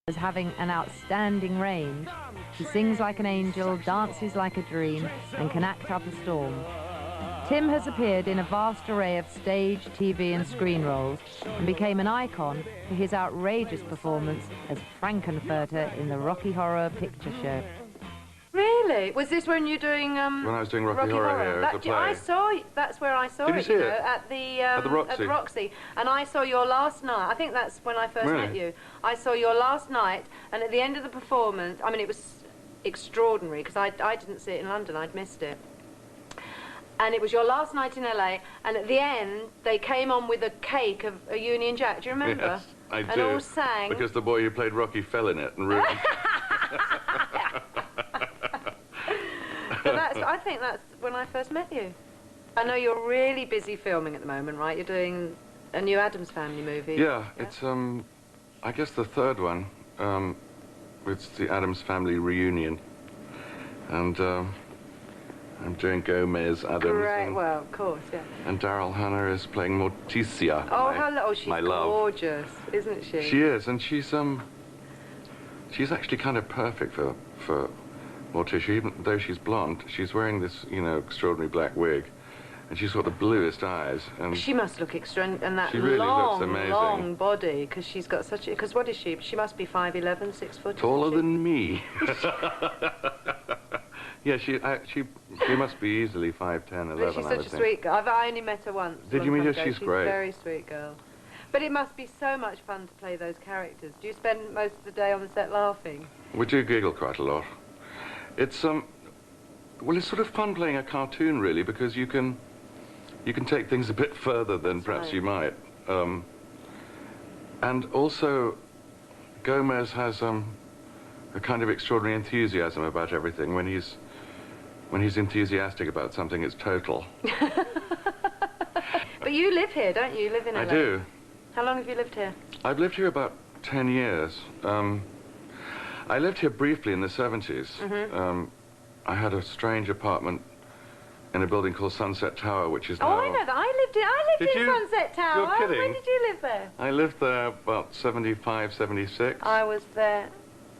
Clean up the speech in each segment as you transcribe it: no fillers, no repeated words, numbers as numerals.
as having an outstanding range. He sings like an angel, dances like a dream, and can act up a storm. Tim has appeared in a vast array of stage, TV and screen roles and became an icon for his outrageous performance as Frankenfurter in the Rocky Horror Picture Show. Really? Was this when you're doing when I was doing Rocky Horror here as a play. I saw. That's where I saw Did you see it? At the Roxy. And I saw your last night. I think that's when I first met you. I saw your last night, and at the end of the performance, I mean, it was extraordinary because I didn't see it in London. I'd missed it. And it was your last night in LA, and at the end they came on with a cake of a Union Jack. Do you remember? Yes, I do. And all sang. Because the boy who played Rocky fell in it and ruined it. But I think that's when I first met you. I know you're really busy filming at the moment, right? You're doing a new Addams Family movie. Yeah, it's I guess the third one. It's the Addams Family reunion, and I'm doing Gomez Addams. Right, well, of course, yeah. And Daryl Hannah is playing Morticia. Oh, hello! Oh, she's my love. Gorgeous, isn't she? She is, and she's actually kind of perfect for Morticia, even though she's blonde. She's wearing this, you know, extraordinary black wig, and she's got the bluest eyes. And she must look extraordinary, and that she really long, looks amazing. long body, because she's got such a... Because what is she? She must be 5'11", 6 foot. Taller than me. Yeah, she must be easily 5'10", 11", but she's such a sweet girl. I've only met her once. Did you meet her? She's She's great. a very sweet girl. But it must be so much fun to play those characters. Do you spend most of the day on the set laughing? We do giggle quite a lot. It's well, it's sort of fun playing a cartoon, really, because you can take things a bit further than perhaps you might. And also, Gomez has a kind of extraordinary enthusiasm about everything. When he's enthusiastic about something, it's total. But you live here, don't you? You live in LA. I do. How long have you lived here? I've lived here about 10 years. I lived here briefly in the 70s. Mm-hmm. I had a strange apartment in a building called Sunset Tower, which is now... Oh, I know that. I lived in Sunset Tower. You're kidding? When did you live there? I lived there about 75, 76. I was there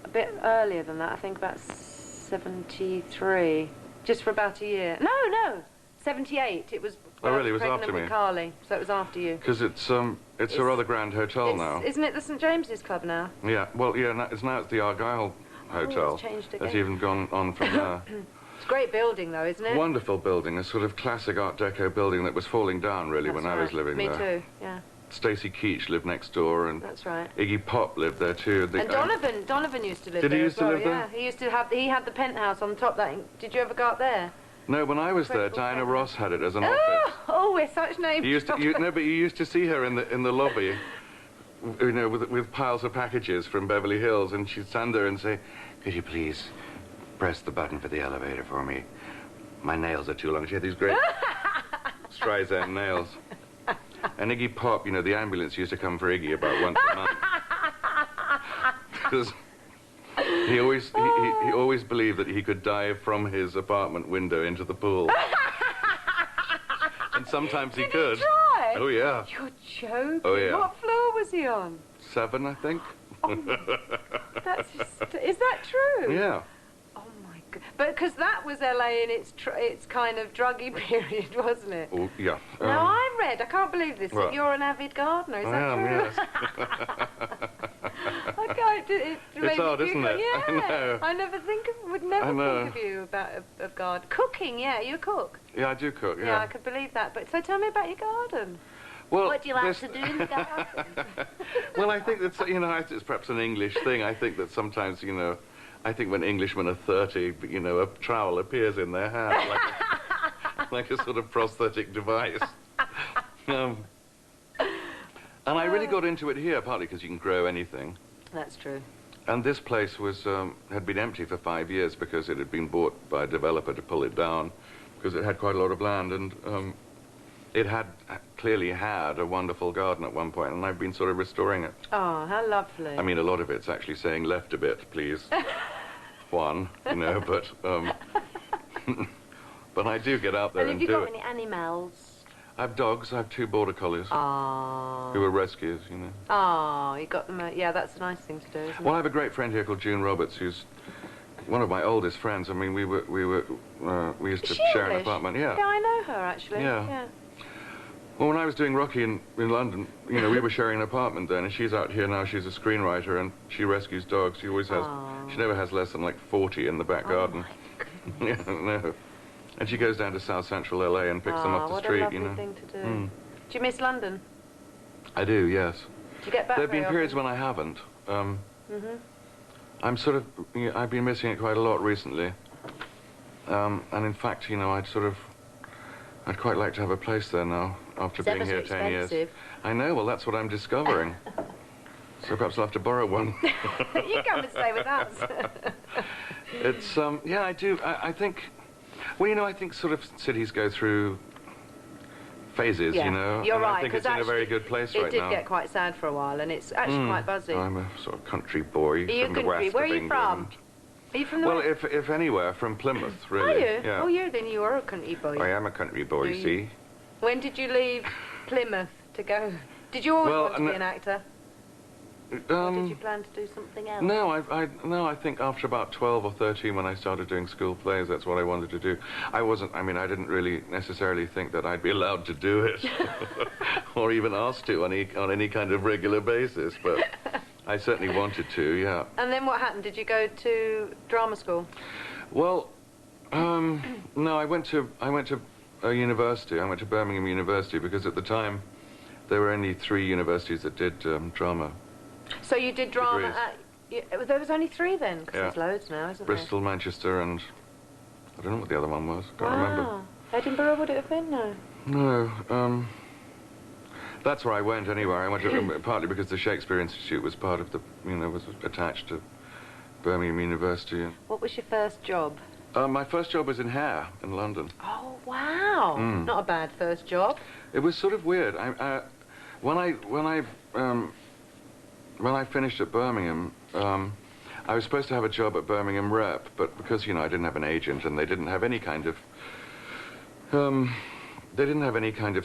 a bit earlier than that. I think about 73. Just for about a year. No. 78. It was... Oh, really? It was pregnant after me? with Carly, so it was after you. Because it's a rather grand hotel now. Isn't it the St James's Club now? Yeah, well, yeah, it's the Argyle Hotel. It's changed again. It's even gone on from there. It's a great building, though, isn't it? Wonderful building, a sort of classic Art Deco building that was falling down, really, when I was living there. Me too, yeah. Stacey Keach lived next door, and that's right. Iggy Pop lived there too. And Donovan used to live there. Did he used to live there? Yeah, he had the penthouse on top. Did you ever go up there? No, when I was there, Diana Ross had it as an office. Oh, we're such names. No, but you used to see her in the lobby, you know, with piles of packages from Beverly Hills, and she'd stand there and say, "Could you please press the button for the elevator for me? My nails are too long." She had these great Streisand nails. And Iggy Pop, you know, the ambulance used to come for Iggy about once a month. Because he always believed that he could dive from his apartment window into the pool. And sometimes he could. Did he try? Oh, yeah. You're joking. Oh, yeah. What floor was he on? 7, I think. Oh, is that true? Yeah. Oh, my God. But because that was LA in its kind of druggy period, wasn't it? Oh, yeah. Now, I read, I can't believe this, that you're an avid gardener. Is that true? Yes. It's odd, isn't it? Yeah. I know. I would never think of you of garden. Cooking, yeah, you cook. Yeah, I do cook, yeah. Yeah, I could believe that. But so tell me about your garden. Well, what do you like to do in the garden? Well, I think that's, you know, it's perhaps an English thing. I think that sometimes, you know, I think when Englishmen are 30, you know, a trowel appears in their hand like a sort of prosthetic device. And I really got into it here, partly because you can grow anything. That's true. And this place had been empty for 5 years because it had been bought by a developer to pull it down, because it had quite a lot of land, and it had clearly had a wonderful garden at one point, and I've been sort of restoring it. Oh, how lovely. I mean, a lot of it's actually saying left a bit, please. Juan, you know, but I do get out there and do it. Have you got any animals? I have dogs. I have 2 border collies. Ah. Who were rescues, you know. Ah, you got them. Yeah, that's a nice thing to do, isn't it? Well, I have a great friend here called June Roberts, who's one of my oldest friends. I mean, we used to share an apartment. Yeah. Yeah, I know her actually. Yeah. Well, when I was doing Rocky in London, you know, we were sharing an apartment then, and she's out here now. She's a screenwriter, and she rescues dogs. She always has. She never has less than like 40 in the back garden. Yeah, no. And she goes down to South Central LA and picks them off the street, what a you lovely know. thing to do. Do you miss London? I do, yes. Do you get back? There have been periods when I haven't. I'm sort of, you know, I've been missing it quite a lot recently. And in fact, you know, I'd quite like to have a place there now after being here 10 years. I know. Well, that's what I'm discovering. So perhaps I'll have to borrow one. You come and stay with us. It's yeah, I do. I think. Well, you know, I think sort of cities go through phases, you know. You're right, I think it's in a very good place right now. It did get quite sad for a while, and it's actually quite buzzy. I'm a sort of country boy from the west Where of are you England. from? Are you from the west? Well, if anywhere, from Plymouth, really. Are you? Yeah. Oh, then you are a country boy. I am a country boy, see. When did you leave Plymouth to go? Did you always want to be an actor? Or did you plan to do something else? No, I think after about 12 or 13 when I started doing school plays, that's what I wanted to do. I didn't really necessarily think that I'd be allowed to do it, or even asked to on any kind of regular basis, but I certainly wanted to, yeah. And then what happened? Did you go to drama school? Well, no, I went to a university. I went to Birmingham University because at the time there were only 3 universities that did drama. So you did drama at... There was only 3 then? Because there's loads now, isn't there? Bristol, Manchester, and... I don't know what the other one was. Can't remember. Edinburgh would it have been? No. No. That's where I went anyway. I went to, partly because the Shakespeare Institute was part of the... You know, was attached to Birmingham University. What was your first job? My first job was in hair in London. Oh, wow. Not a bad first job. It was sort of weird. When I finished at Birmingham, I was supposed to have a job at Birmingham Rep, but because, you know, I didn't have an agent and they didn't have any kind of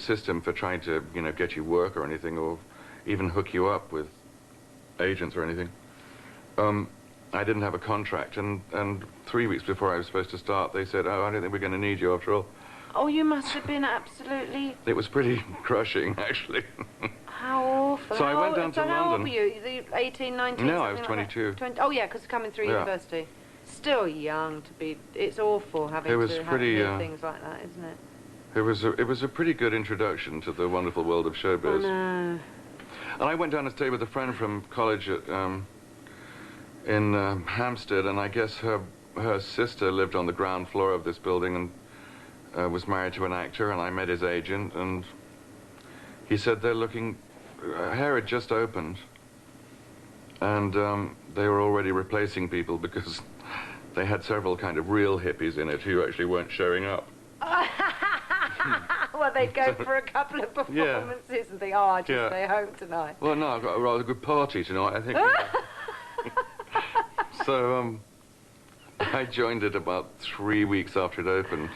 system for trying to, you know, get you work or anything, or even hook you up with agents or anything. I didn't have a contract, and 3 weeks before I was supposed to start, they said, "Oh, I don't think we're going to need you after all." Oh, you must have been absolutely... It was pretty crushing, actually. How awful. So I went down to London. How old were you? 18, 19? No, I was 22. Like 20, oh, yeah, because coming through university. Still young to be... It's awful having to do things like that, isn't it? It was a pretty good introduction to the wonderful world of showbiz. Oh, no. And I went down to stay with a friend from college at, in Hampstead, and I guess her sister lived on the ground floor of this building and was married to an actor, and I met his agent, and he said they're looking... hair had just opened, and they were already replacing people because they had several kind of real hippies in it who actually weren't showing up. Well, they'd go for a couple of performances and think, oh, I'll just stay home tonight. Well, no, I've got a rather good party tonight, I think. So, I joined it about 3 weeks after it opened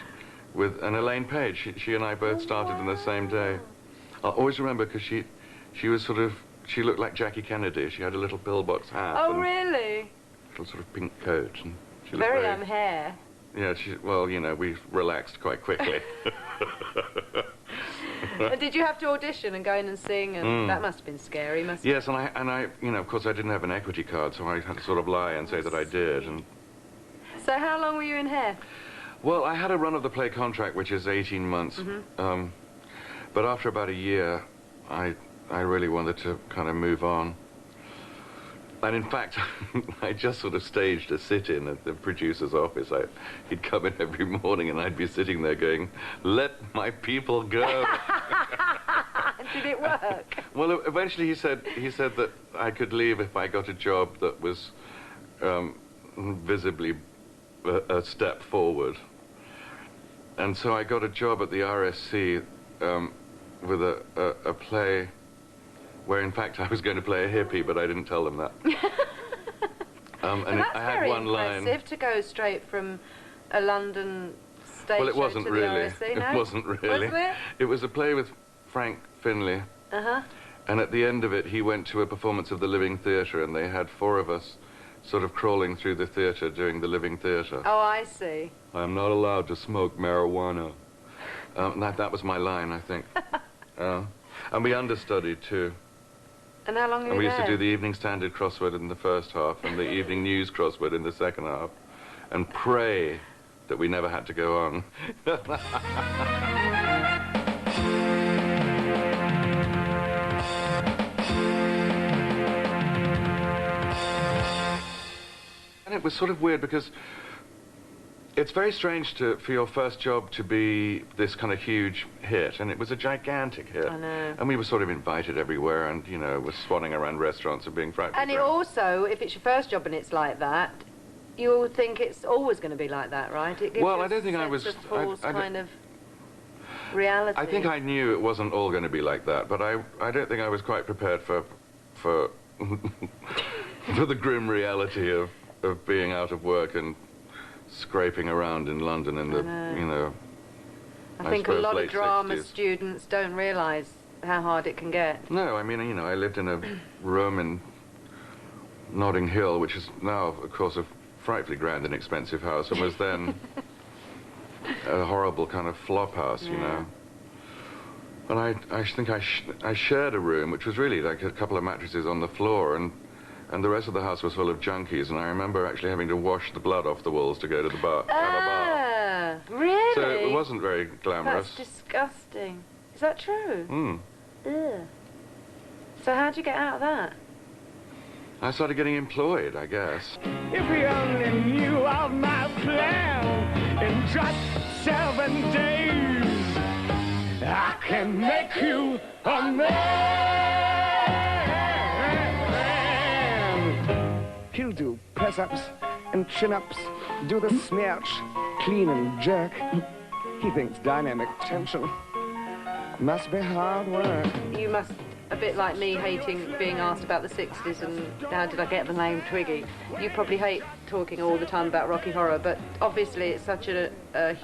with Elaine Page. She and I both started on the same day. I'll always remember because she was sort of, she looked like Jackie Kennedy. She had a little pillbox hat. Oh, and really? a little sort of pink coat. And she looked very hair. Yeah, well, you know, we relaxed quite quickly. And did you have to audition and go in and sing? And that must have been scary, mustn't it? Yes, and I, you know, of course, I didn't have an equity card, so I had to sort of lie and say that I did. And so how long were you in hair? Well, I had a run-of-the-play contract, which is 18 months. But after about a year, I really wanted to kind of move on. And in fact, I just sort of staged a sit-in at the producer's office. He'd come in every morning and I'd be sitting there going, "Let my people go." Did it work? Well, eventually he said that I could leave if I got a job that was visibly a step forward. And so I got a job at the RSC with a play where, in fact, I was going to play a hippie, but I didn't tell them that. And I had one line. That's very impressive to go straight from a London stage Well, it show wasn't to really. the RSC, no? It wasn't really. Wasn't it? It was a play with Frank Finlay. Uh-huh. And at the end of it, he went to a performance of the Living Theatre, and they had 4 of us sort of crawling through the theatre doing the Living Theatre. Oh, I see. I am not allowed to smoke marijuana. That was my line, I think. And we understudied, too. And how long were you And we used there? to do the Evening Standard crossword in the first half and the Evening News crossword in the second half, and pray that we never had to go on. And it was sort of weird because it's very strange for your first job to be this kind of huge hit, and it was a gigantic hit. I know. And we were sort of invited everywhere, and, you know, were swanning around restaurants and being frightfully And it drunk. also, if it's your first job and it's like that, you'll think it's always going to be like that, right? It gives Well, you I don't think I was... a false I kind of reality. I think I knew it wasn't all going to be like that, but I don't think I was quite prepared for for the grim reality of being out of work and scraping around in London in the, you know, I think a suppose lot of late drama 60s. students don't realise how hard it can get. No, I mean, you know, I lived in a room in Notting Hill, which is now, of course, a frightfully grand and expensive house, and was then a horrible kind of flop house, you know. And I think I shared a room, which was really like a couple of mattresses on the floor, and the rest of the house was full of junkies, and I remember actually having to wash the blood off the walls to go to the bar, have a bath. Really? So it wasn't very glamorous. That's disgusting. Is that true? Hmm. Ugh. So how'd you get out of that? I started getting employed, I guess. If you only knew of my plan in just 7 days, I can make you a man. He'll do press-ups and chin-ups, do the smirch, clean and jerk. He thinks dynamic tension must be hard work. You must, a bit like me, hating being asked about the 60s and how did I get the name Twiggy. You probably hate talking all the time about Rocky Horror, but obviously it's such a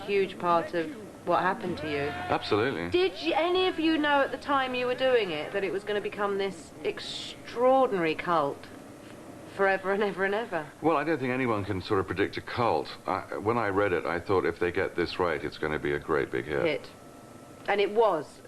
huge part of what happened to you. Absolutely. Did any of you know at the time you were doing it that it was going to become this extraordinary cult forever and ever and ever? Well, I don't think anyone can sort of predict a cult. When I read it, I thought if they get this right, it's going to be a great big hit. And it was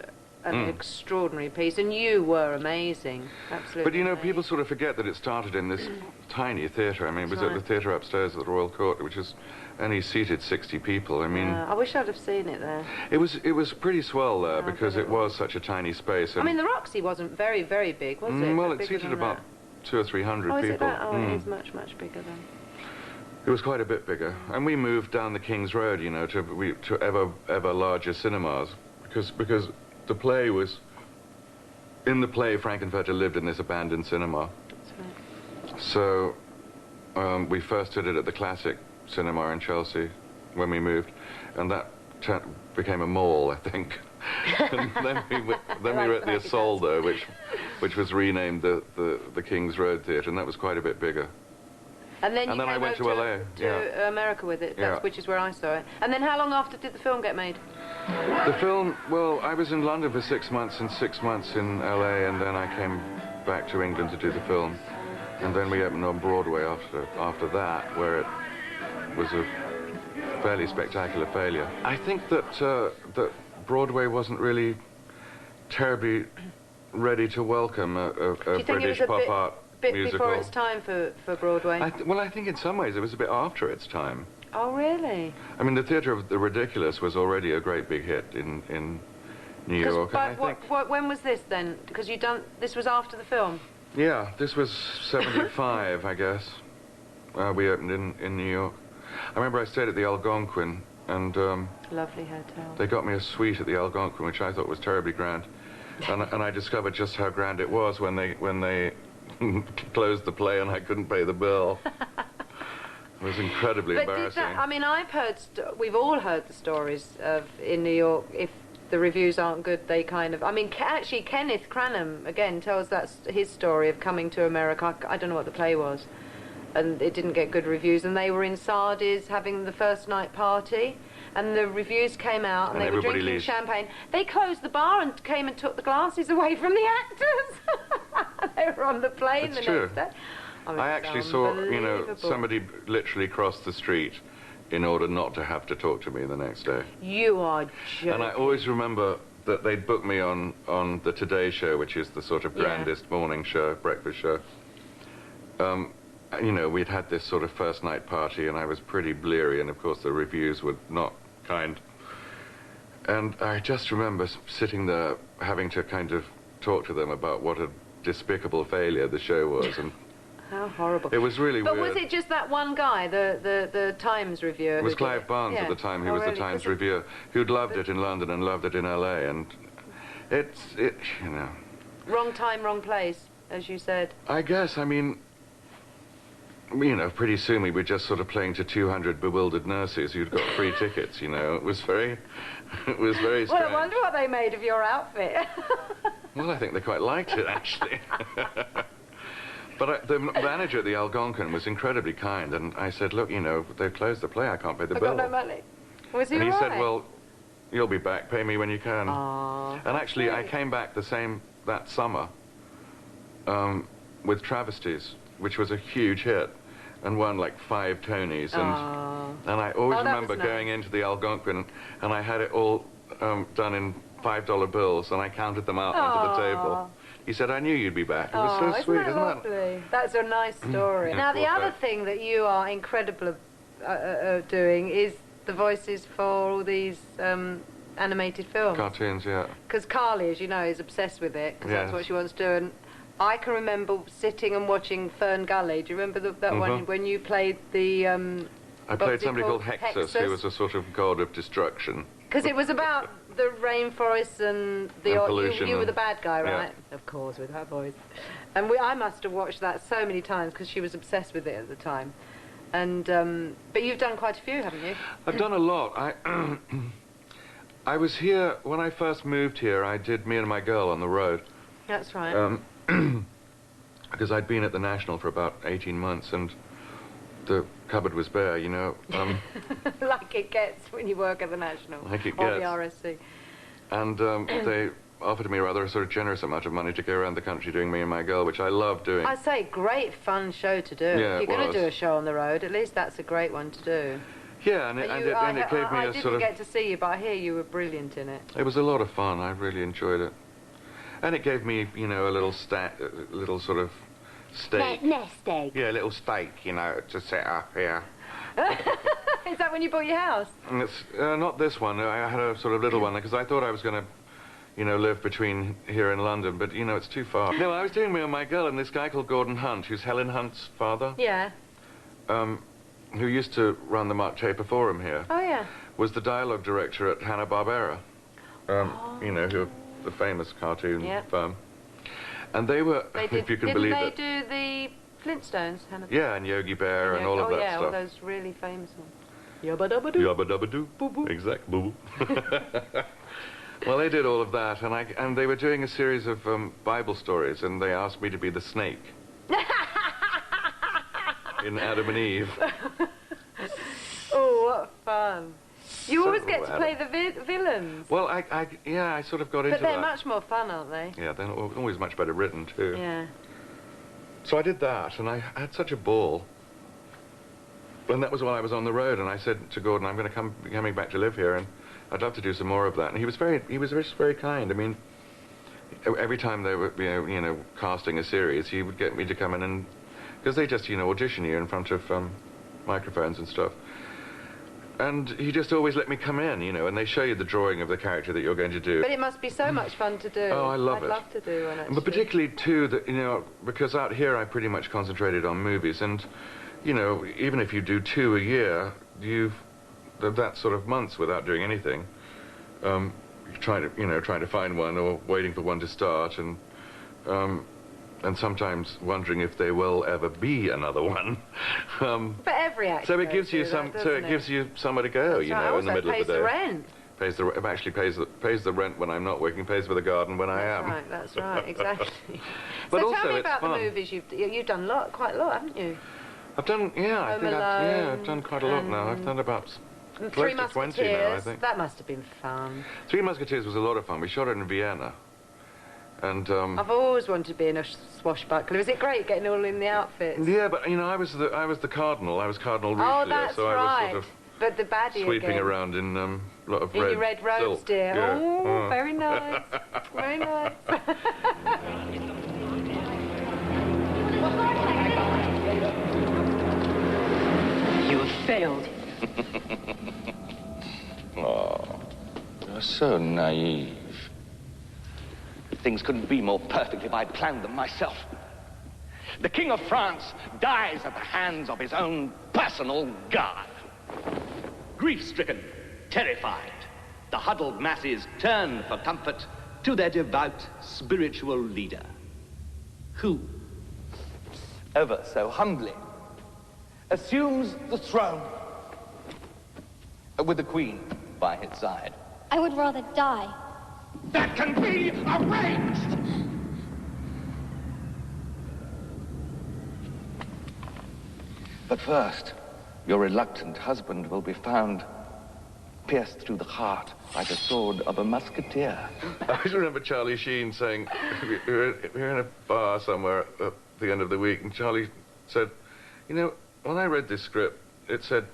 an extraordinary piece, and you were amazing. Absolutely. But, you know, amazing. people sort of forget that it started in this tiny theatre. I mean, it was at the theatre upstairs at the Royal Court, which is only seated 60 people. I mean... I wish I'd have seen it there. It was pretty swell there because it was such a tiny space. And I mean, the Roxy wasn't very, very big, was it? well, Bigger it seated than about that? 200 or 300 Oh, is people. it that? Oh, it is much, much bigger then. It was quite a bit bigger. And we moved down the King's Road, you know, to ever larger cinemas because the play was... In the play, Frankenfurter lived in this abandoned cinema. That's right. So we first did it at the Classic Cinema in Chelsea when we moved, and that became a mall, I think. And then we were at the Asoldo, which was renamed the King's Road Theatre, and that was quite a bit bigger. And then I went to LA, to America with it, which is where I saw it. And then how long after did the film get made? The film, well, I was in London for 6 months and 6 months in LA, and then I came back to England to do the film. And then we opened on Broadway after that, where it was a fairly spectacular failure. I think that Broadway wasn't really terribly ready to welcome a British pop art bit musical. before its time for Broadway? Well, I think in some ways it was a bit after its time. Oh, really? I mean, the Theatre of the Ridiculous was already a great big hit in New York. But when was this then? Because this was after the film. Yeah, this was 75, I guess. We opened in New York. I remember I stayed at the Algonquin, and Lovely hotel. they got me a suite at the Algonquin, which I thought was terribly grand. And I discovered just how grand it was when they closed the play and I couldn't pay the bill. It was incredibly embarrassing. I mean, we've all heard the stories of in New York, if the reviews aren't good, they kind of... I mean, actually, Kenneth Cranham, again, tells that's his story of coming to America. I don't know what the play was. And it didn't get good reviews. And they were in Sardis having the first night party. and the reviews came out, and they were drinking leaves. champagne. They closed the bar and came and took the glasses away from the actors. They were on the plane It's the true. next day. I mean, I it's actually saw, you know, unbelievable. somebody literally cross the street in order not to have to talk to me the next day. You are joking. And I always remember that they'd booked me on the Today Show, which is the sort of grandest morning show, breakfast show. You know, we'd had this sort of first night party, and I was pretty bleary, and of course the reviews were not kind. And I just remember sitting there having to kind of talk to them about what a despicable failure the show was. And how horrible. it was really But weird. was it just that one guy, the Times reviewer? It was who did Clive Barnes Yeah. at the time, who Oh, was really? the Times Was it- reviewer, who'd loved it in London and loved it in LA, and you know. Wrong time, wrong place, as you said. I guess, I mean, you know, pretty soon we were just sort of playing to 200 bewildered nurses who'd got free tickets, you know. It was very strange. Well, I wonder what they made of your outfit. Well, I think they quite liked it, actually. But the manager at the Algonquin was incredibly kind, and I said, look, you know, they've closed the play, I can't pay the I bill. got no money. Was he And he all said, right? well, you'll be back, pay me when you can. Aww, And actually, I sweet. came back that summer with Travesties, which was a huge hit, and won like 5 Tonys. And I always Oh, that remember was nice. going into the Algonquin, and I had it all done in $5 bills, and I counted them out onto the table. He said, I knew you'd be back. It was so sweet, isn't that lovely? That's a nice story. Yeah, Now, the poor other chap. thing that you are incredible doing is the voices for all these animated films. Cartoons, yeah. Because Carly, as you know, is obsessed with it, because Yes. that's what she wants to do. And I can remember sitting and watching Fern Gully. Do you remember that one when you played the... I played somebody called Hexus, who was a sort of god of destruction. Because it was about the rainforests and the... And pollution you were and- the bad guy, yeah. right? Of course, with her voice. And I must have watched that so many times, because she was obsessed with it at the time. And but you've done quite a few, haven't you? I've done a lot. I was here, when I first moved here, I did Me and My Girl on the road. That's right. Because I'd been at the National for about 18 months, and the cupboard was bare, you know. Like it gets when you work at the National. Like it or the gets. RSC. And they offered me rather a sort of generous amount of money to go around the country doing Me and My Girl, which I love doing. I'd say great fun show to do. Yeah, if it you're going to was. do a show on the road, at least that's a great one to do. Yeah, and it gave me I a didn't sort of... get to see you, but I hear you were brilliant in it. It was a lot of fun. I really enjoyed it. And it gave me, you know, a little sort of steak. Nest egg. Yeah, a little steak, you know, to set up here. Is that when you bought your house? And it's not this one. I had a sort of little one because I thought I was going to, you know, live between here and London, but you know, it's too far. No, I was doing Me and My Girl, and this guy called Gordon Hunt, who's Helen Hunt's father, Yeah. who used to run the Mark Taper Forum here, Oh, yeah. was the dialogue director at Hanna-Barbera. You know, who the famous cartoon Yeah. firm. And they were, They did, if you can didn't believe they it. do the Flintstones? Hannah? Yeah, and Yogi Bear and all of that yeah, stuff. all those really famous ones. Yabba dabba doo. Yabba dabba doo. Boo boo. Exact, boo boo. Well, they did all of that, and they were doing a series of Bible stories, and they asked me to be the snake in Adam and Eve. Oh, what fun. You always get to Adam. play the villains. Well, yeah, I sort of got into But they're that. much more fun, aren't they? Yeah, they're always much better written too. Yeah. So I did that, and I had such a ball. And that was while I was on the road, and I said to Gordon, I'm going to be coming back to live here, and I'd love to do some more of that. And he was just very kind. I mean, every time they were, you know, casting a series, he would get me to come in and, because they just, you know, audition you in front of microphones and stuff. And he just always let me come in, you know, and they show you the drawing of the character that you're going to do. But it must be so much fun to do. Oh, I love I'd it. love to do one, actually. But particularly, too, that, you know, because out here I pretty much concentrated on movies, and, you know, even if you do 2 a year, that sort of months without doing anything, trying to find one or waiting for one to start, and sometimes wondering if there will ever be another one. But every actor. So it gives you goes through that, doesn't gives you somewhere to go, That's you right. know, in the Also middle of pays the day. the rent. Pays the rent when I'm not working, pays for the garden when I am. That's right, exactly. But so also tell me it's about fun. the movies you've done quite a lot, haven't you? I've done, yeah, I Home think I've Alone done quite a lot now. I've done about And close Three to 20 now, I Musketeers. think. That must have been fun. Three Musketeers was a lot of fun. We shot it in Vienna. And, I've always wanted to be in a swashbuckler. Was it great getting all in the outfits? yeah, but, you know, I was the Cardinal. I was Cardinal Richelieu. Oh, that's so right. I was sort of but the baddie sweeping again. around in a lot of In red your red robes, silk. dear. Yeah. Oh, very nice. Very nice. You have failed. Oh, you're so naive. Things couldn't be more perfect if I'd planned them myself. The King of France dies at the hands of his own personal guard. Grief-stricken, terrified, the huddled masses turn for comfort to their devout spiritual leader, who, ever so humbly, assumes the throne with the Queen by his side. I would rather die. That can be arranged! But first, your reluctant husband will be found pierced through the heart by the sword of a musketeer. I always remember Charlie Sheen saying, we were in a bar somewhere at the end of the week, and Charlie said, you know, when I read this script, it said,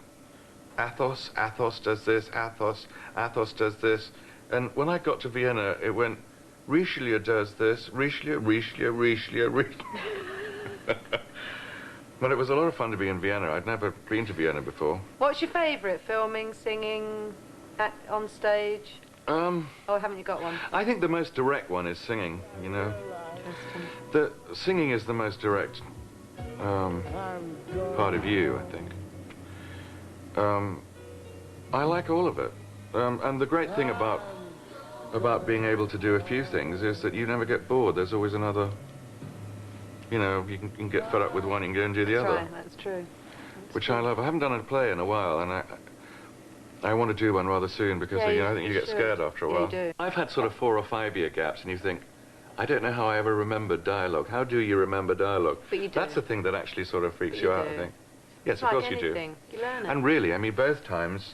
Athos, Athos does this, Athos, Athos does this. And when I got to Vienna, it went, Richelieu does this, Richelieu, Richelieu, Richelieu, Richelieu. But it was a lot of fun to be in Vienna. I'd never been to Vienna before. What's your favourite? Filming, singing, on stage? Or haven't you got one? I think the most direct one is singing, you know. The singing is the most direct part of you, I think. I like all of it. And the great thing about being able to do a few things is that you never get bored. There's always another, you know, you can get fed up with one, you can go and do the other. Right, that's true. Which I love. I haven't done a play in a while, and I want to do one rather soon because Yeah, you know, I think you get scared after a while. Yeah, you do. I've had sort of 4 or 5 year gaps, and you think, I don't know how I ever remembered dialogue. How do you remember dialogue? But you do. That's the thing that actually sort of freaks you out, I think. Yes, It's of course like you do. anything. You learn it. And really, I mean, both times,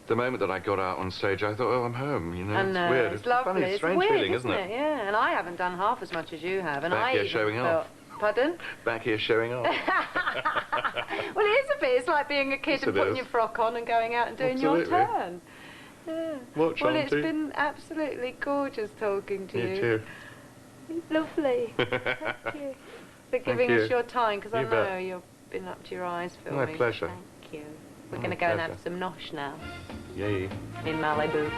the moment that I got out on stage, I thought, oh, I'm home, you know. And, it's weird. It's lovely. Funny, It's strange weird, feeling, isn't it? Yeah, and I haven't done half as much as you have. And Back I here even showing felt... off. Pardon? Back here showing off. Well, it is a bit. It's like being a kid Yes, and it putting is. your frock on and going out and doing Absolutely. your turn. Yeah. Watch well, on, it's too. been absolutely gorgeous talking to You you. too. It's lovely. Thank you for giving you. us your time, because I You know bet. you've been up to your eyes My filming. pleasure. Thank you. We're My going to go and have pleasure. some nosh now Yay. in Malibu.